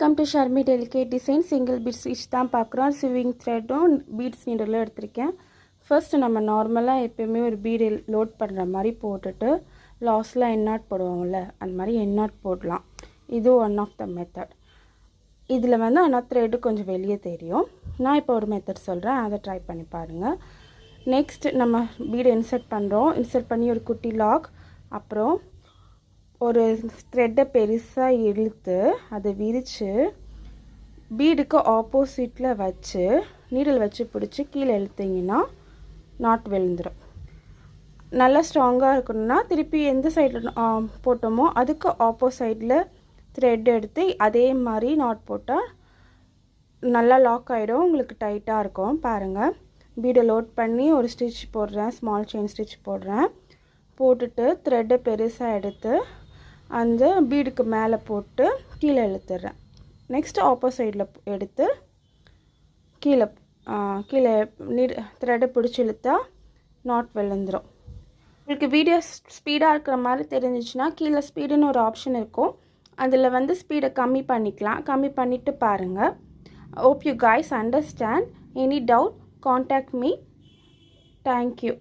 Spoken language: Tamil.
Welcome to Sharmi delicate design. Single bead stitch தான் பார்க்குறோம். ஸ்விங் த்ரெட்டும் பீட்ஸ் நீடலும் எடுத்திருக்கேன். ஃபர்ஸ்ட் நம்ம நார்மலாக எப்போயுமே ஒரு பீடு லோட் பண்ணுற மாதிரி போட்டுட்டு லாஸ்ட்டில் எண்ணாட் போடுவோம்ல, அந்த மாதிரி எண்ணாட் போடலாம். இது ஒன் ஆஃப் த மெத்தட். இதில் வந்து ஆனால் த்ரெட்டு கொஞ்சம் வெளியே தெரியும். நான் இப்போ ஒரு மெத்தட் சொல்கிறேன், அதை ட்ரை பண்ணி பாருங்கள். நெக்ஸ்ட் நம்ம பீடு இன்சர்ட் பண்ணுறோம். இன்சர்ட் பண்ணி ஒரு குட்டி லாக், அப்புறம் ஒரு த்ரெட்டை பெருசாக இழுத்து அதை விரித்து பீடுக்கு ஆப்போசிட்டில் வச்சு நீடில் வச்சு பிடிச்சி கீழே இழுத்திங்கன்னா நாட் விழுந்துடும். நல்லா ஸ்ட்ராங்காக இருக்கணும்னா திருப்பி எந்த சைடில் போட்டோமோ அதுக்கு ஆப்போசைட்டில் த்ரெட் எடுத்து அதே மாதிரி நாட் போட்டால் நல்லா லாக் ஆகிடும், உங்களுக்கு டைட்டாக இருக்கும். பாருங்கள், பீடை லோட் பண்ணி ஒரு ஸ்டிச் போடுறேன், ஸ்மால் செயின் ஸ்டிச் போடுறேன். போட்டுட்டு த்ரெட்டை பெருசாக எடுத்து அந்த பீடுக்கு மேலே போட்டு கீழே இழுத்துடுறேன். நெக்ஸ்ட் ஆப்போசைடில் எடுத்து கீழே த்ரெட்டை பிடிச்சி இழுத்தா நாட் விழுந்துடும். உங்களுக்கு வீடியோ ஸ்பீடாக இருக்கிற மாதிரி தெரிஞ்சிச்சுன்னா கீழே ஸ்பீடுன்னு ஒரு ஆப்ஷன் இருக்கும், அதில் வந்து ஸ்பீடை கம்மி பண்ணிக்கலாம். கம்மி பண்ணிவிட்டு பாருங்கள். Hope you guys understand. Any doubt, contact me. Thank you.